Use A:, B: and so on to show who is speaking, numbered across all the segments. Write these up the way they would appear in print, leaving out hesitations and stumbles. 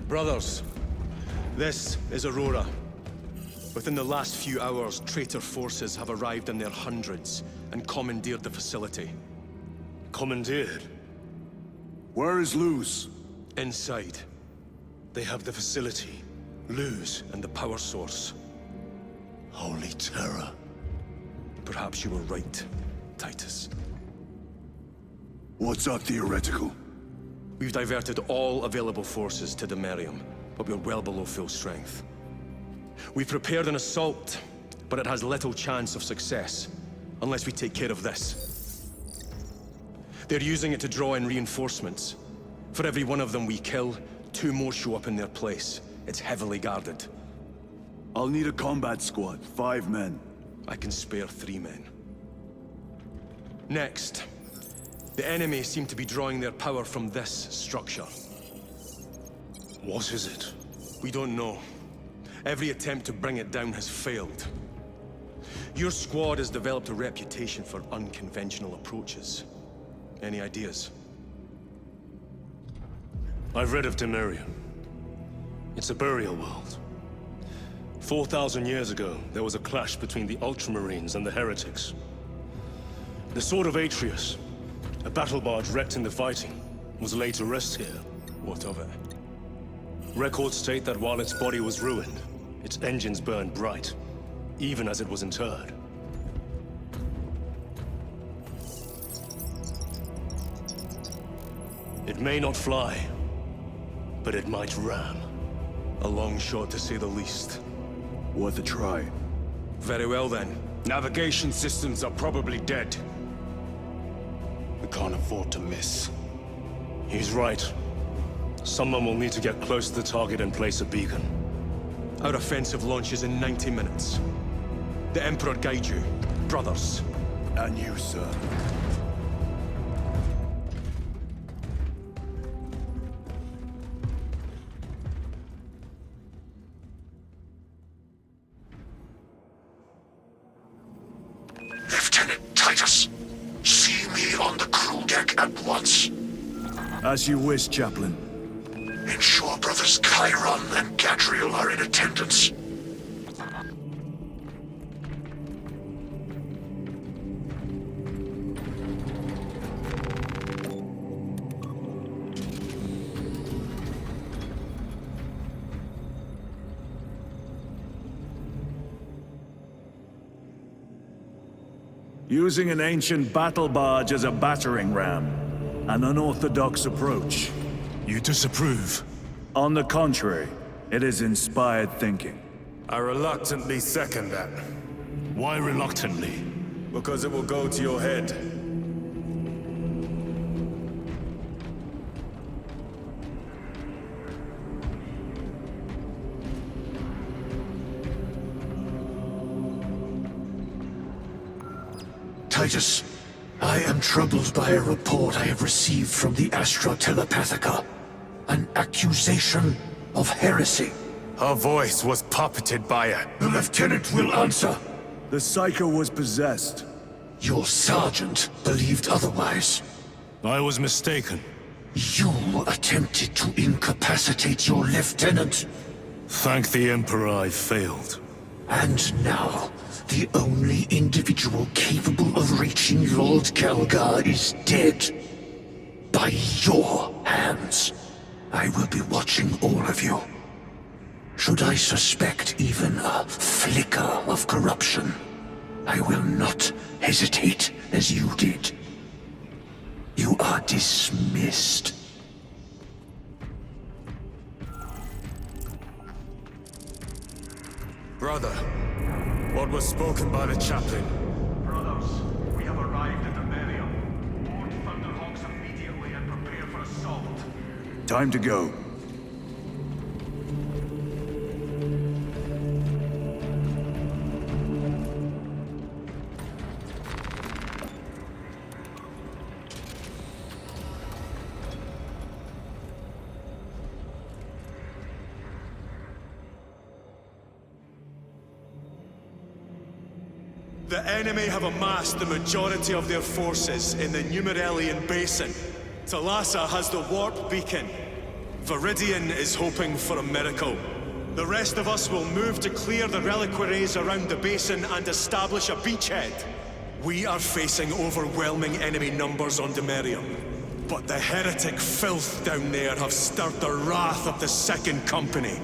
A: Brothers, this is Aurora. Within the last few hours, traitor forces have arrived in their hundreds and commandeered the facility.
B: Commandeered?
C: Where is Luz?
A: Inside. They have the facility, Luz, and the power source.
C: Holy terror.
A: Perhaps you were right, Titus.
C: What's our theoretical?
A: We've diverted all available forces to Demerium, but we're well below full strength. We've prepared an assault, but it has little chance of success, unless we take care of this. They're using it to draw in reinforcements. For every one of them we kill, 2 more show up in their place. It's heavily guarded.
C: I'll need a combat squad, 5 men.
A: I can spare 3 men. Next, the enemy seem to be drawing their power from this structure.
B: What is it?
A: We don't know. Every attempt to bring it down has failed. Your squad has developed a reputation for unconventional approaches. Any ideas?
B: I've read of Demerium. It's a burial world. 4,000 years ago, there was a clash between the Ultramarines and the Heretics. The Sword of Atreus, a battle barge wrecked in the fighting, was laid to rest here.
A: What of it?
B: Records state that while its body was ruined, its engines burned bright, even as it was interred. It may not fly, but it might ram.
A: A long shot, to say the least.
C: Worth a try.
A: Very well, then.
D: Navigation systems are probably dead. We can't afford to miss.
B: He's right. Someone will need to get close to the target and place a beacon.
A: Our offensive launches in 90 minutes. The Emperor guide you, brothers.
C: And you, sir.
E: Lieutenant Titus, see me on the crew deck at once.
C: As you wish, Chaplain.
E: Ensure brothers Chiron and Gadriel are in attendance.
C: Using an ancient battle barge as a battering ram. An unorthodox approach.
D: You disapprove?
C: On the contrary, it is inspired thinking.
D: I reluctantly second that.
B: Why reluctantly?
D: Because it will go to your head.
E: Titus, I am troubled by a report I have received from the Astra Telepathica. An accusation of heresy.
D: Her voice was puppeted by her.
E: The lieutenant will answer.
C: The Psycho was possessed.
E: Your sergeant believed otherwise.
B: I was mistaken.
E: You attempted to incapacitate your lieutenant.
B: Thank the Emperor I failed.
E: And now, the only individual capable of reaching Lord Kelgar is dead. By your hands. I will be watching all of you. Should I suspect even a flicker of corruption, I will not hesitate as you did. You are dismissed.
D: Brother, what was spoken by the chaplain?
F: Brothers, we have arrived at Demerium. Board Thunderhawks immediately and prepare for assault.
C: Time to go.
A: The enemy have amassed the majority of their forces in the Numerelian Basin. Thalassa has the warp beacon.
G: Viridian is hoping for a miracle. The rest of us will move to clear the reliquaries around the basin and establish a beachhead. We are facing overwhelming enemy numbers on Demerium. But the heretic filth down there have stirred the wrath of the Second Company.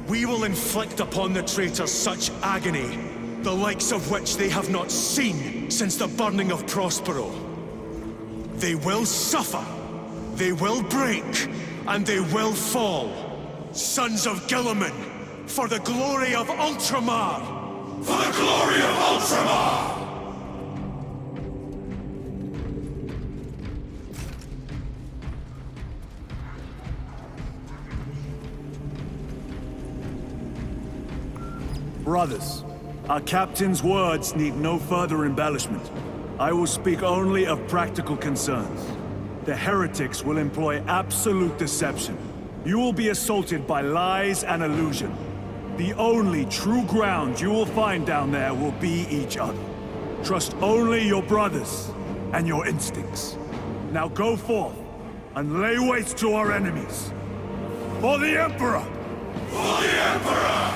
G: We will inflict upon the traitors such agony, the likes of which they have not seen since the burning of Prospero. They will suffer, they will break, and they will fall. Sons of Guilliman, for the glory of Ultramar!
E: For the glory of Ultramar!
C: Brothers, our captain's words need no further embellishment. I will speak only of practical concerns. The heretics will employ absolute deception. You will be assaulted by lies and illusion. The only true ground you will find down there will be each other. Trust only your brothers and your instincts. Now go forth and lay waste to our enemies. For the Emperor!
E: For the Emperor!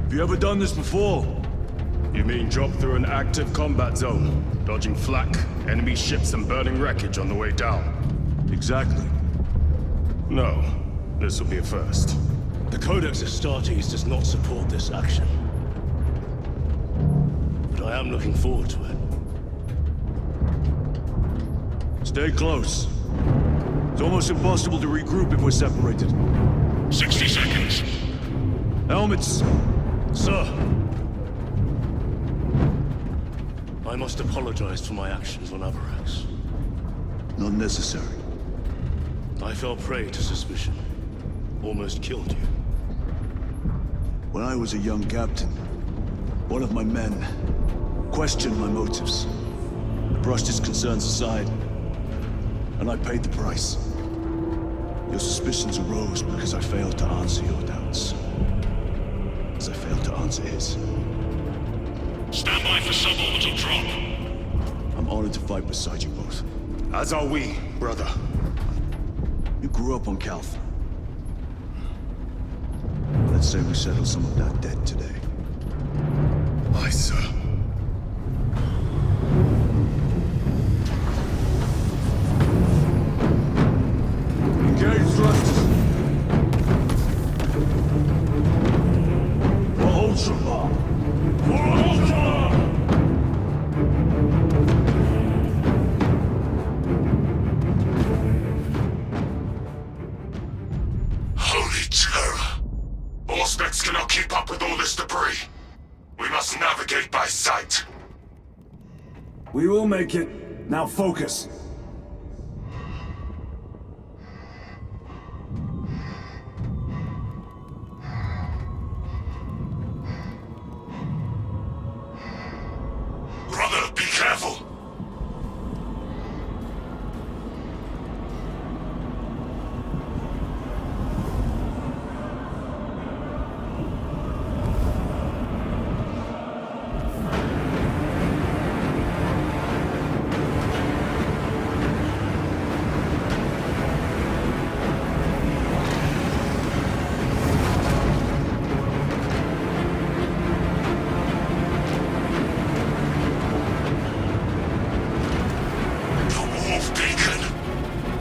C: Have you ever done this before?
D: You mean drop through an active combat zone, dodging flak, enemy ships and burning wreckage on the way down?
C: Exactly.
D: No, this will be a first.
B: The Codex Astartes does not support this action. But I am looking forward to it.
C: Stay close. It's almost impossible to regroup if we're separated.
E: 60 seconds.
C: Helmets!
B: Sir! I must apologize for my actions on Avarax.
C: Not necessary.
B: I fell prey to suspicion. Almost killed you.
C: When I was a young captain, one of my men questioned my motives. I brushed his concerns aside, and I paid the price. Your suspicions arose because I failed to answer your doubts. As I failed to answer his.
E: Stand by for suborbital drop.
C: I'm honored to fight beside you both.
D: As are we, brother.
C: You grew up on Calth. Let's say we settle some of that debt today.
D: Aye, sir.
C: Engage thrusters! For Ultramar! For Ultramar!
E: Holy terror! Auspex cannot keep up with all this debris. We must navigate by sight.
C: We will make it. Now focus.
E: Brother, be careful!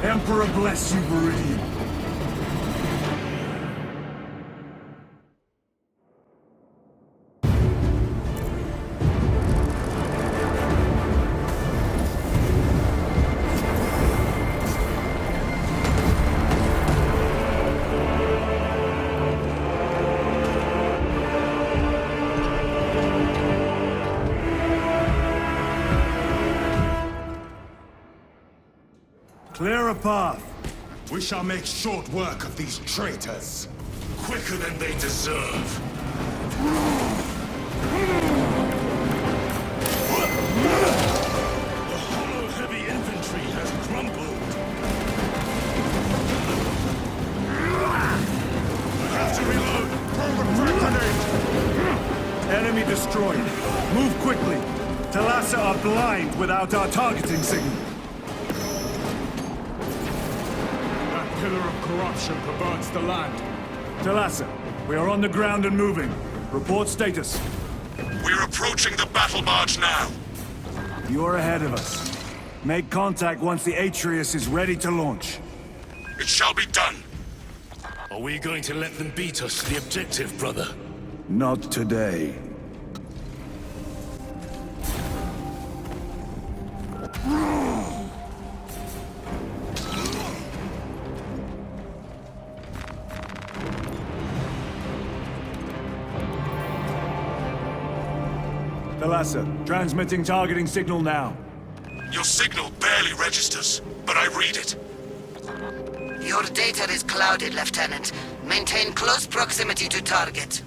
C: Emperor bless you, Meridian. Clear a path.
F: We shall make short work of these traitors.
B: Quicker than they deserve. The hollow heavy infantry has crumbled. I have to reload.
F: Throw the frag grenade!
C: Enemy destroyed. Move quickly. Talassa are blind without our targeting signal.
F: That pillar of corruption perverts the land.
C: Talassa, we are on the ground and moving. Report status.
B: We're approaching the battle barge now.
C: You're ahead of us. Make contact once the Atreus is ready to launch.
B: It shall be done. Are we going to let them beat us to the objective, brother?
C: Not today. Talassa, transmitting targeting signal now.
B: Your signal barely registers, but I read it.
H: Your data is clouded, Lieutenant. Maintain close proximity to target.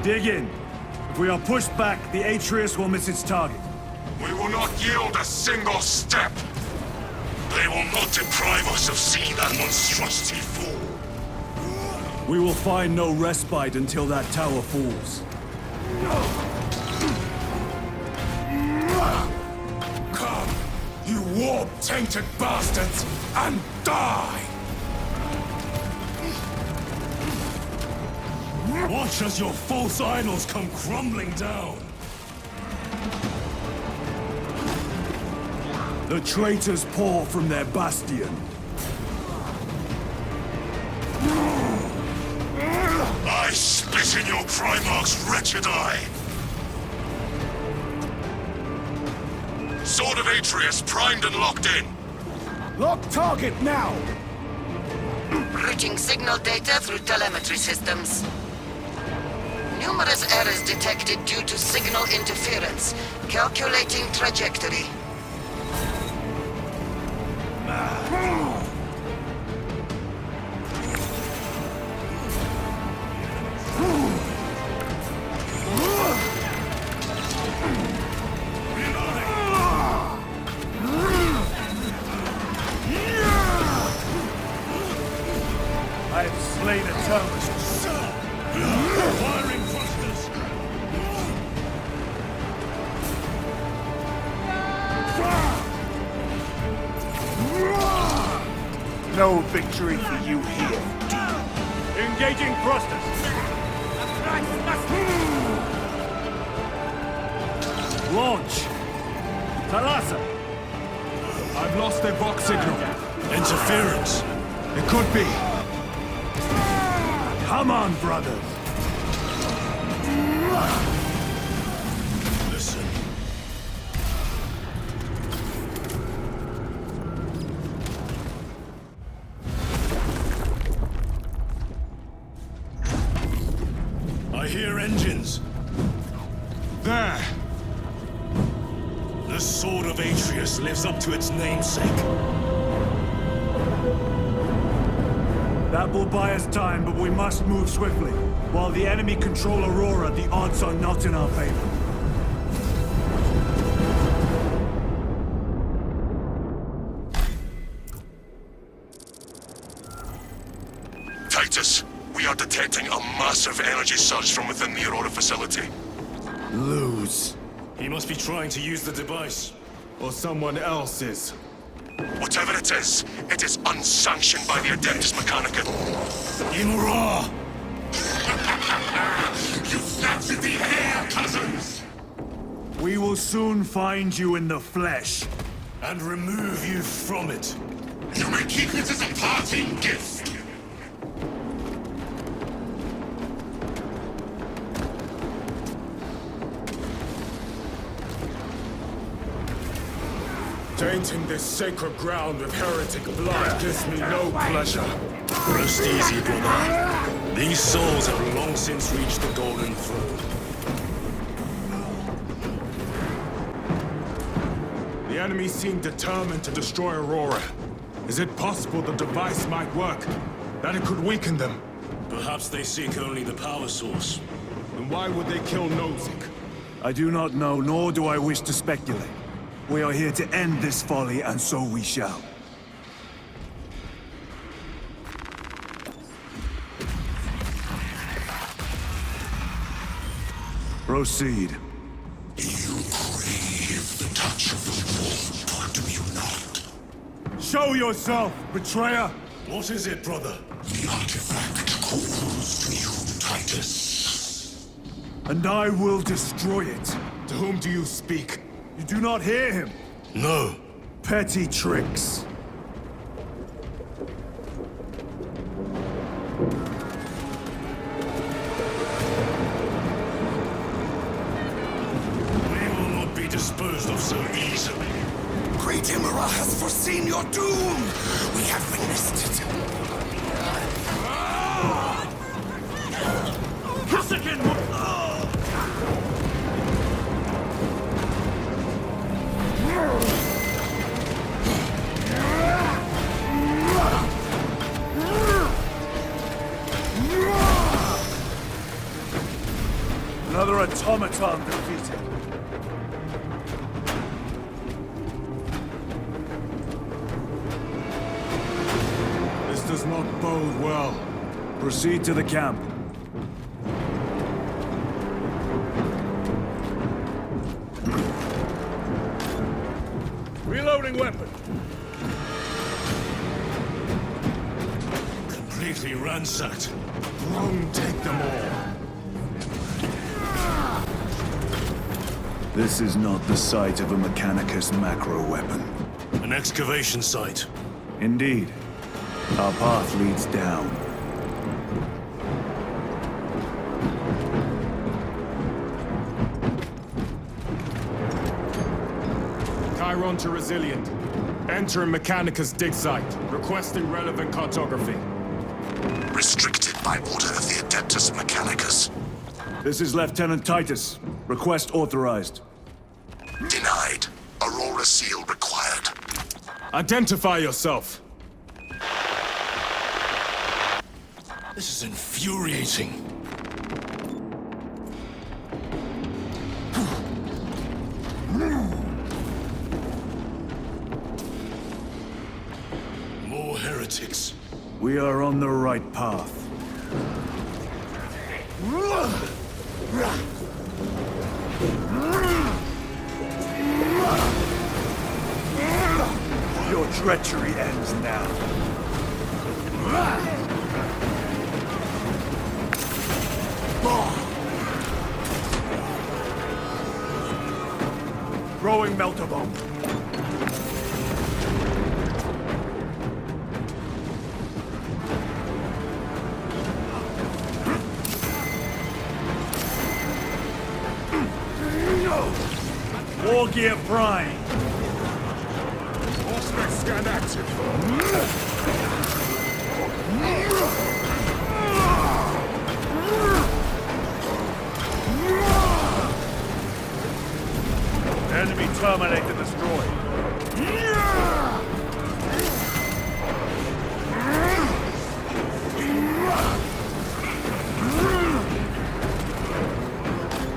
C: Dig in. If we are pushed back, the Atreus will miss its target.
B: We will not yield a single step. They will not deprive us of seeing that monstrosity fall.
C: We will find no respite until that tower falls.
B: Come, you warp-tainted bastards, and die! Watch as your false idols come crumbling down!
C: The traitors pour from their bastion.
B: I spit in your Primarch's wretched eye! Sword of Atreus primed and locked in.
C: Lock target now!
H: Routing signal data through telemetry systems. Numerous errors detected due to signal interference. Calculating trajectory.
C: I have slain a terrorist.
B: Firing thrusters!
C: No victory for you here. Engaging thrusters. Launch. Talassa.
F: I've lost their box signal.
B: Interference!
F: It could be.
C: Come on, brothers.
B: Listen. I hear engines.
F: There.
B: The Sword of Atreus lives up to its namesake.
C: That will buy us time, but we must move swiftly. While the enemy control Aurora, the odds are not in our favor.
B: Titus, we are detecting a massive energy surge from within the Aurora facility.
C: Lose.
B: He must be trying to use the device.
F: Or someone else is.
B: Whatever it is unsanctioned by the Adeptus Mechanica. Imura! You snatched the air, cousins!
C: We will soon find you in the flesh.
B: And remove you from it.
I: You may keep it as a parting gift.
F: Tainting this sacred ground with heretic blood gives me no pleasure.
B: Rest easy, brother. These souls have long since reached the Golden Throne.
F: The
D: enemy seem determined to destroy Aurora. Is it possible the device might work? That it could weaken them?
B: Perhaps they seek only the power source.
D: Then why would they kill Nozick?
C: I do not know, nor do I wish to speculate. We are here to end this folly, and so we shall. Proceed.
I: You crave the touch of the Lord, do you not?
C: Show yourself, betrayer!
B: What is it, brother?
I: The artifact calls to you, Titus.
C: And I will destroy it.
D: To whom do you speak?
C: You do not hear him.
B: No.
C: Petty tricks.
B: We will not be disposed of so easily.
I: Great Emperor has foreseen your doom! We have witnessed it.
C: Another automaton defeated.
D: This does not bode well.
C: Proceed to the camp. Reloading weapon.
B: Completely ransacked.
D: Rome take them all.
C: This is not the site of a Mechanicus macro weapon.
B: An excavation site.
C: Indeed. Our path leads down.
D: Chiron to Resilient. Enter Mechanicus dig site. Requesting relevant cartography.
I: Restricted by order of the Adeptus Mechanicus.
C: This is Lieutenant Titus. Request authorized.
I: Denied. Aurora seal required.
D: Identify yourself.
B: This is infuriating. More heretics.
C: We are on the right path. Your treachery ends now. Throwing melter bomb. War gear prime.
D: Auspex scan active.
C: Enemy terminator destroyed.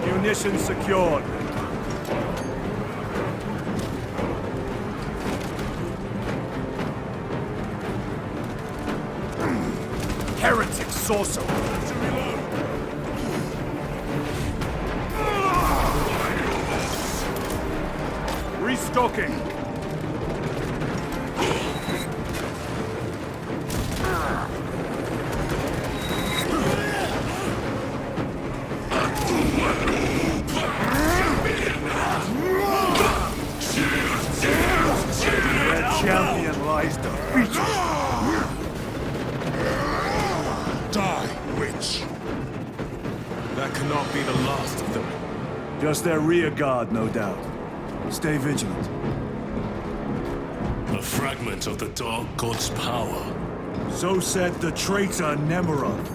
C: Munitions secured. Heretic sorcerer. Restocking. Their champion lies defeated.
D: Die, witch. That cannot be the last of them.
C: Just their rear guard, no doubt. Stay vigilant.
B: A fragment of the Dark God's power.
C: So said the traitor Demerium.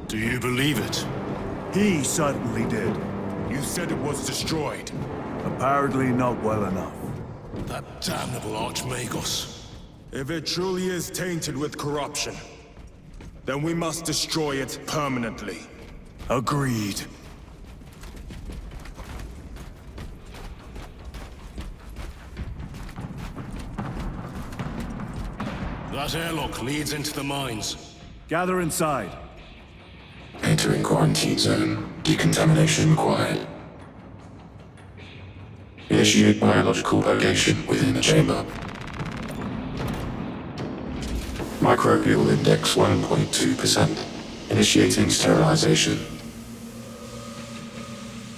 B: Do you believe it?
C: He certainly did.
D: You said it was destroyed.
C: Apparently not well enough.
B: That damnable Archmagos.
D: If it truly is tainted with corruption, then we must destroy it permanently.
C: Agreed.
B: That airlock leads into the mines.
C: Gather inside.
I: Entering quarantine zone. Decontamination required. Initiate biological purgation within the chamber. Microbial index 1.2%. Initiating sterilization.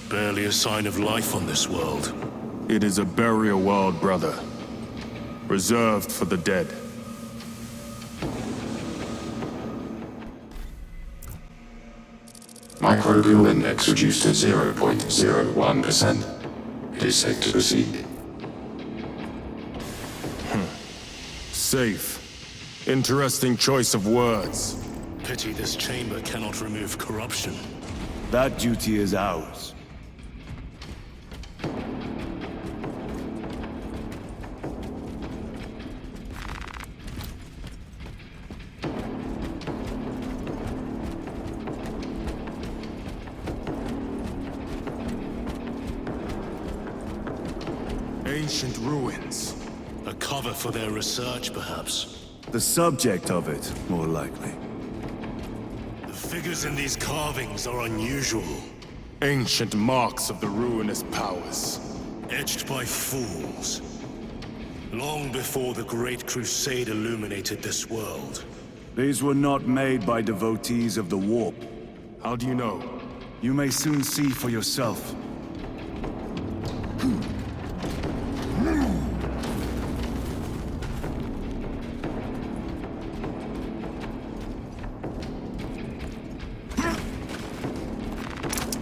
B: Barely a sign of life on this world.
D: It is a burial world, brother. Reserved for the dead.
I: Microbial index reduced to 0.01%. It is safe to proceed.
D: Safe. Interesting choice of words.
B: Pity this chamber cannot remove corruption.
C: That duty is ours.
D: Ancient ruins.
B: A cover for their research, perhaps.
C: The subject of it, more likely.
B: The figures in these carvings are unusual.
D: Ancient marks of the ruinous powers.
B: Etched by fools. Long before the Great Crusade illuminated this world.
C: These were not made by devotees of the warp.
D: How do you know?
C: You may soon see for yourself.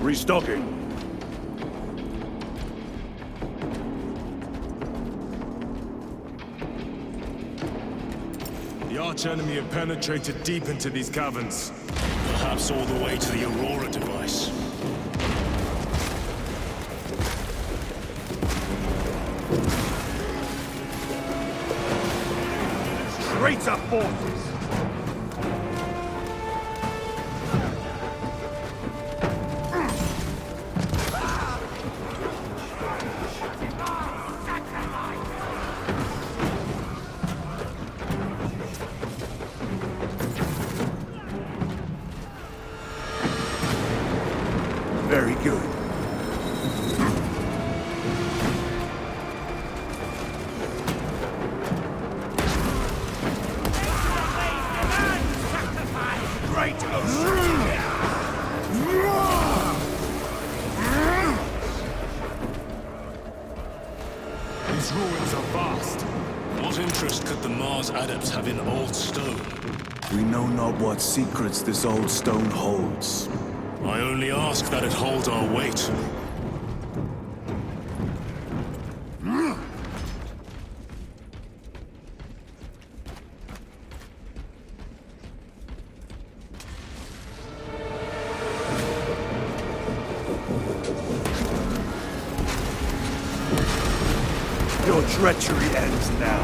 C: Restocking.
D: The archenemy have penetrated deep into these caverns.
B: Perhaps all the way to the Aurora device.
C: Traitor forces! Very good. Great ocean!
D: These ruins are vast.
B: What interest could the Mars adepts have in old stone?
C: We know not what secrets this old stone holds.
B: I only ask that it holds our weight.
C: Your treachery ends now.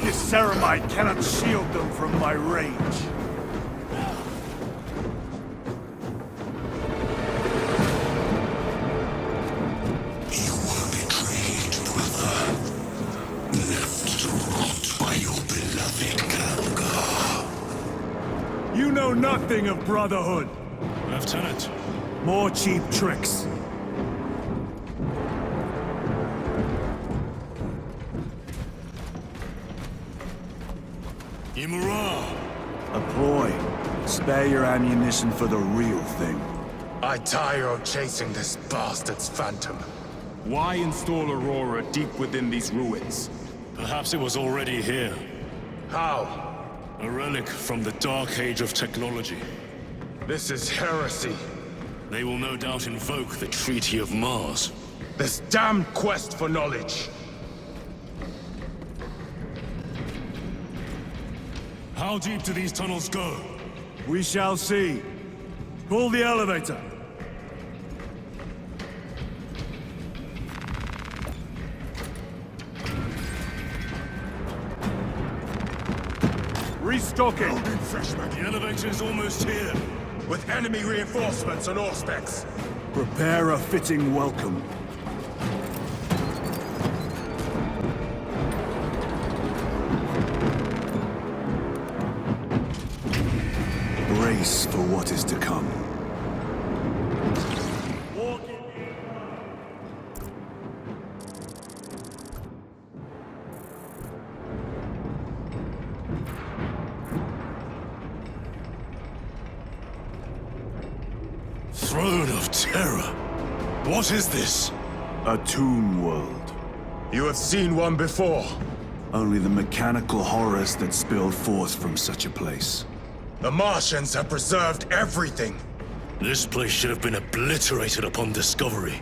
C: This ceramide cannot shield them from my range.
I: You were betrayed, brother. Left to rot by your beloved Galgar.
C: You know nothing of Brotherhood.
B: Lieutenant,
C: More cheap tricks.
B: Marinr!
C: A ploy. Spare your ammunition for the real thing.
D: I tire of chasing this bastard's phantom. Why install Aurora deep within these ruins?
B: Perhaps it was already here.
D: How?
B: A relic from the Dark Age of technology.
D: This is heresy.
B: They will no doubt invoke the Treaty of Mars.
D: This damned quest for knowledge.
B: How deep do these tunnels go?
C: We shall see. Pull the elevator. Restocking.
B: The elevator is almost here.
D: With enemy reinforcements on all specs.
C: Prepare a fitting welcome. Brace for what is to come.
B: Throne of Terror. What is this?
C: A tomb world.
D: You have seen one before.
C: Only the mechanical horrors that spilled forth from such a place.
D: The Martians have preserved everything.
B: This place should have been obliterated upon discovery.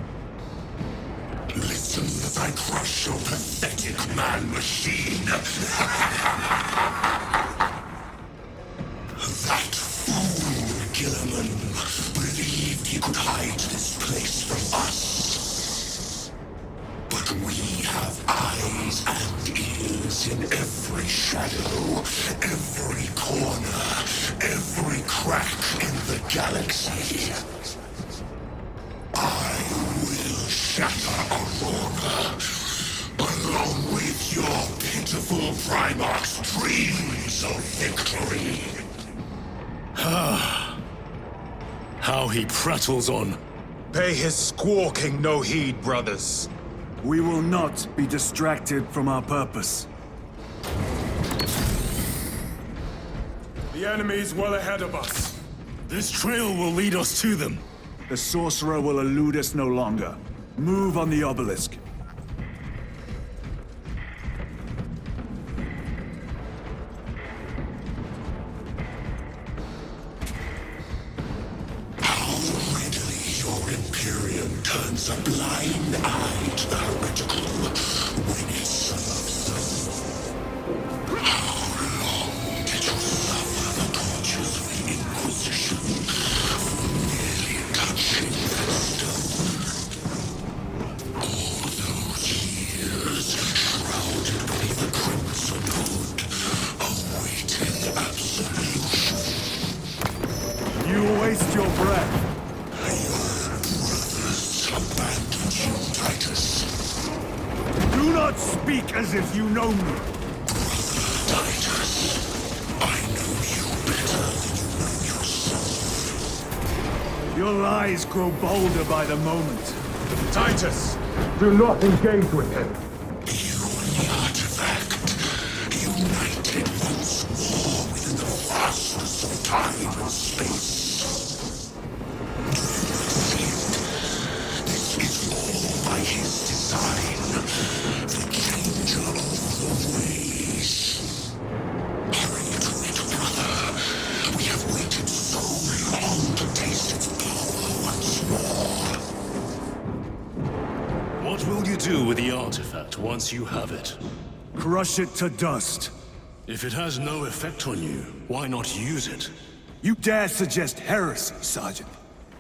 I: Listen as I crush your pathetic man-machine. That fool, Gilliman, believed he could hide this place from us. But we have eyes and ears in every shadow, every corner, every crack in the galaxy. I will shatter Aurora, along with your pitiful Primarch's dreams of victory.
B: How he prattles on.
D: Pay his squawking no heed, brothers.
C: We will not be distracted from our purpose.
D: The enemy's well ahead of us.
B: This trail will lead us to them.
C: The sorcerer will elude us no longer. Move on the obelisk.
I: How readily your Imperium turns a blind eye to the heretical when it serves them. How long did you suffer the tortures of the Inquisition for merely touching that stone? All those years shrouded beneath the crimson hood, awaiting absolution.
C: You waste your breath.
I: Abandoned you, Titus.
C: Do not speak as if you know me.
I: Titus, I know you better than you know yourself.
C: Your lies grow bolder by the moment.
D: Titus, do not engage with him.
I: You and the artifact, united once more within the vastness of time and space. This is all by his design, the changer of the ways. Hurry to it, brother. We have waited so long to taste its power once more.
B: What will you do with the artifact once you have it?
C: Crush it to dust.
B: If it has no effect on you, why not use it?
C: You dare suggest heresy, Sergeant?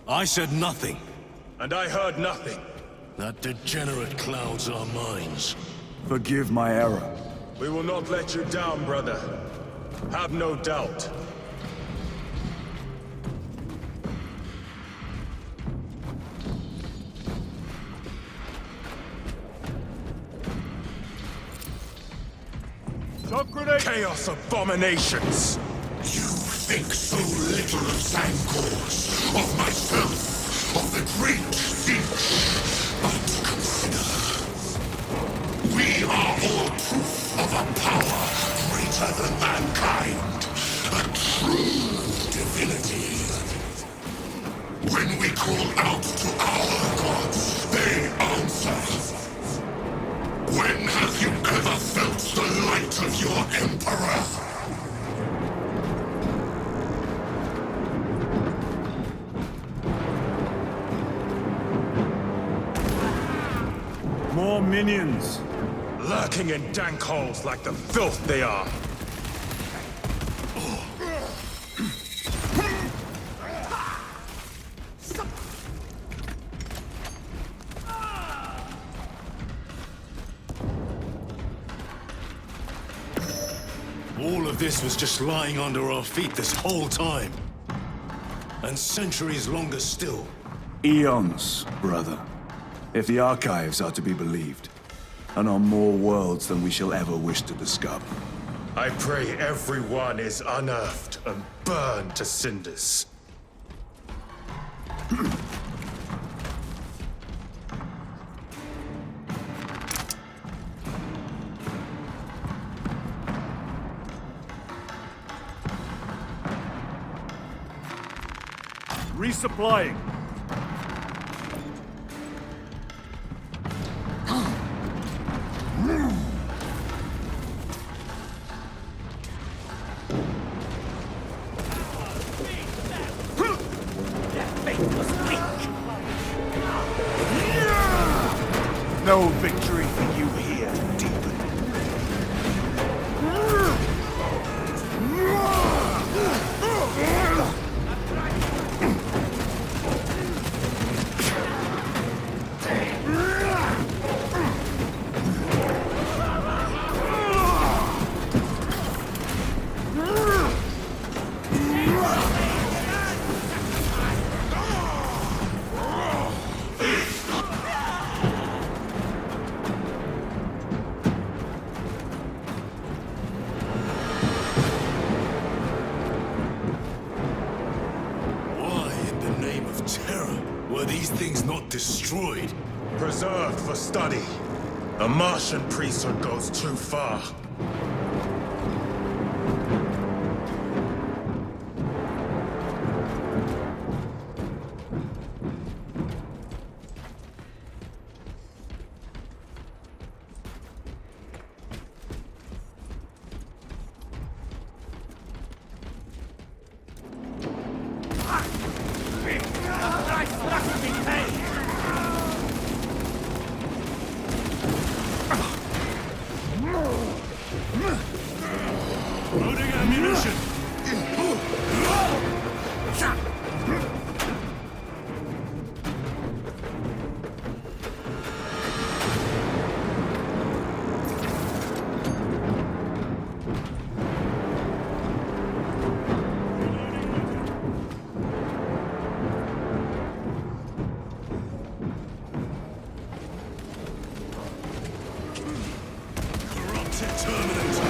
B: I said nothing.
D: And I heard nothing.
B: That degenerate clouds our minds.
C: Forgive my error.
D: We will not let you down, brother. Have no doubt. Chaos abominations!
I: You think so little of Sancors, of myself, of the great Finch. But consider, we are all proof of a power greater than mankind. A true divinity. When we call out to our gods, they answer.
C: More minions.
D: Lurking in dank holes like the filth they are.
B: All of this was just lying under our feet this whole time. And centuries longer still.
C: Eons, brother. If the archives are to be believed. And on more worlds than we shall ever wish to discover.
D: I pray everyone is unearthed and burned to cinders.
C: Resupplying. No victory for you here, demon.
B: Were these things not destroyed?
D: Preserved for study. A Martian priesthood goes too far.
B: Loading ammunition! Corrupted Terminator!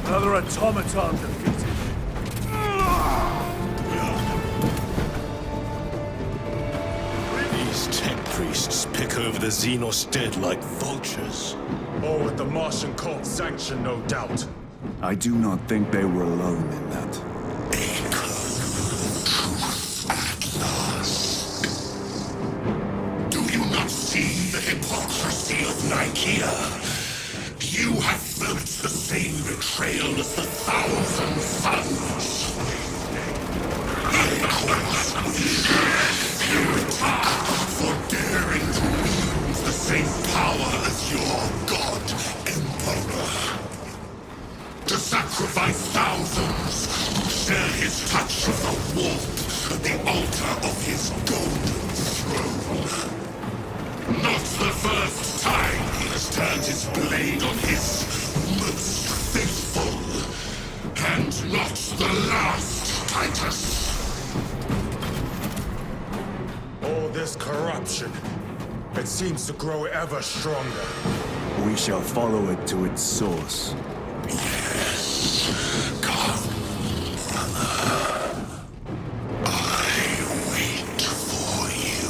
C: Another automaton defeated.
B: These tech priests pick over the Xenos dead like vultures.
D: All with the Martian cult's sanction, no doubt.
C: I do not think they were alone in that.
I: Truth at last. Do you not see the hypocrisy of Nicaea? You have felt the same betrayal as the Thousand Suns. You retire for daring to wield the same power as your god, Emperor. To sacrifice thousands who share his touch of the warp at the altar of his golden throne. Not the first time he has turned his blade on his most faithful. And not the last, Titus.
D: All this corruption, it seems to grow ever stronger.
C: We shall follow it to its source.
I: Yes. Come, brother. I wait for you.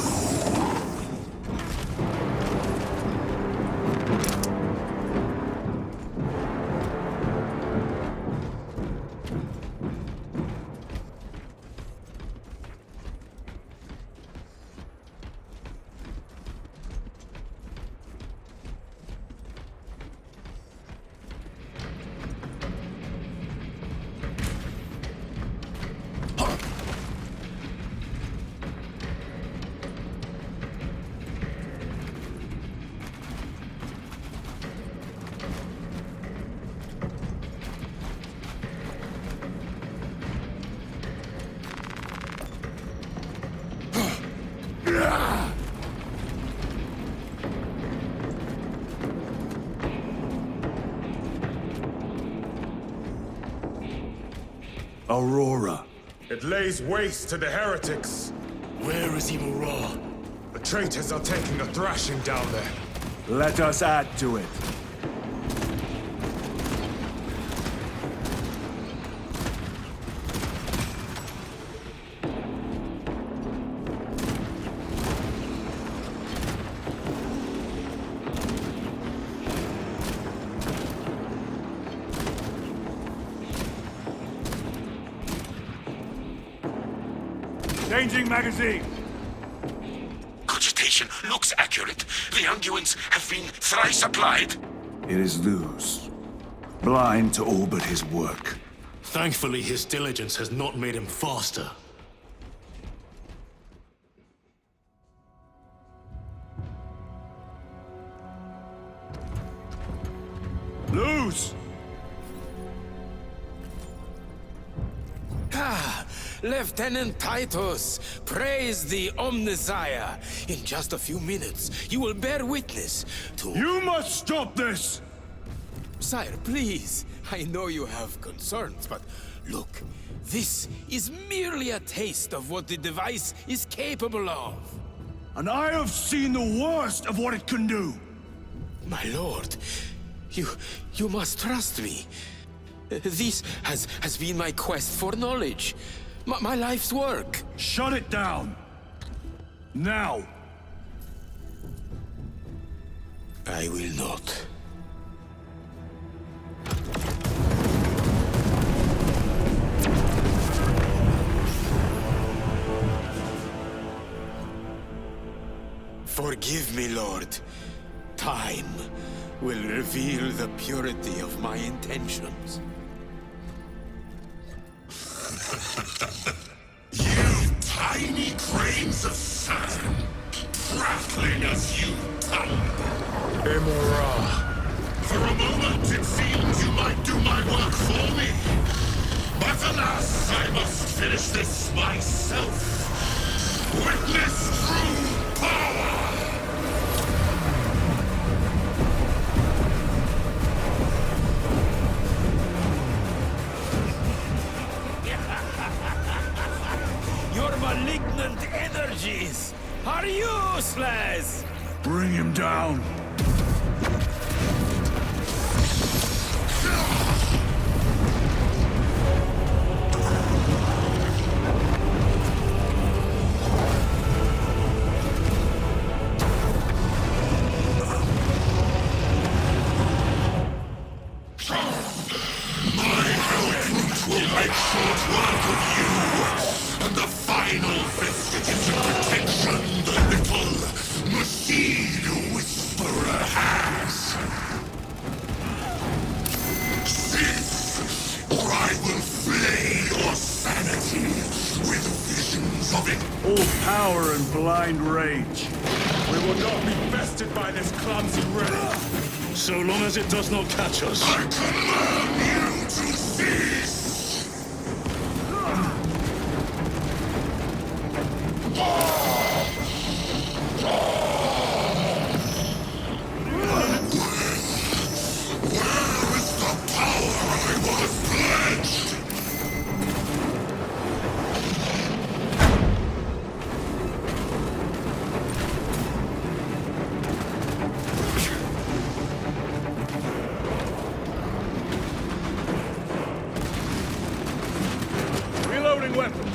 C: Aurora.
D: It lays waste to the heretics.
B: Where is Marinr?
D: The traitors are taking a thrashing down there.
C: Let us add to it. Changing magazine!
E: Cogitation looks accurate. The unguents have been thrice applied.
C: It is Luz. Blind to all but his work.
B: Thankfully, his diligence has not made him faster.
C: Luz!
J: Ah, Lieutenant Titus, praise the Omnisire. In just a few minutes, you will bear witness to...
C: You must stop this!
J: Sire, please. I know you have concerns, but look, this is merely a taste of what the device is capable of.
C: And I have seen the worst of what it can do!
J: My lord, you must trust me. This has been my quest for knowledge. My life's work.
C: Shut it down! Now!
J: I will not. Forgive me, Lord. Time will reveal the purity of my intentions.
I: You tiny grains of sand, prattling as you tumble. For a moment, it seemed you might do my work for me. But alas, I must finish this myself. Witness true power!
J: Your malignant energies are useless!
C: Bring him down! Power and blind rage.
D: We will not be bested by this clumsy relic.
B: So long as it does not catch us.
I: I command you to cease! Where is the power I was pledged?
C: Reloading weapon.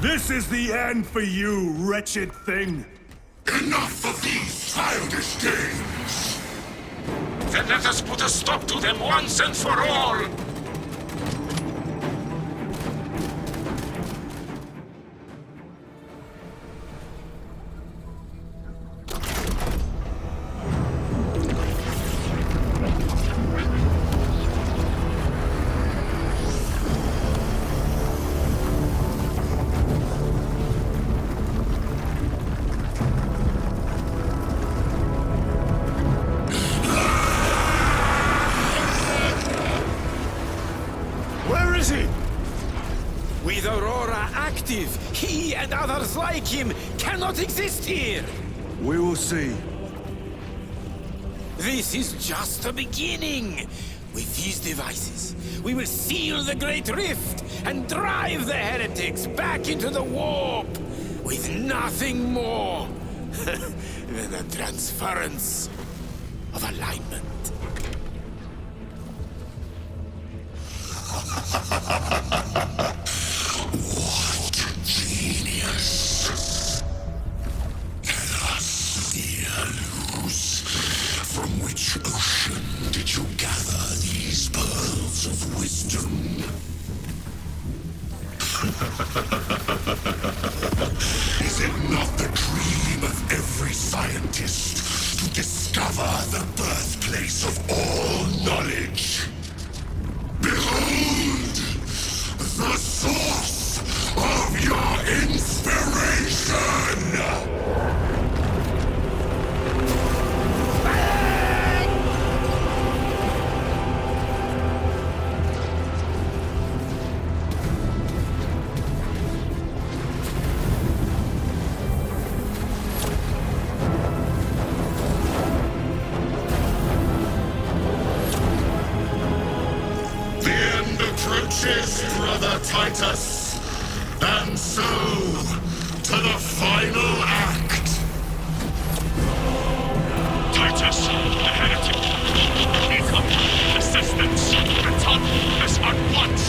C: This is the end for you, wretched thing!
I: Enough of these childish games!
E: Then let us put a stop to them once and for all!
J: With Aurora active, he and others like him cannot exist here!
C: We will see.
J: This is just the beginning! With these devices, we will seal the Great Rift and drive the heretics back into the warp! With nothing more than a transference of alignment.
I: What genius! Let us steer loose. From which ocean did you gather these pearls of wisdom? Is it not the dream of every scientist to discover the birthplace of all knowledge? Behold! The source of your inspiration! Brother Titus, and so to the final act. Titus, the heretic, become assistance. Return us at once.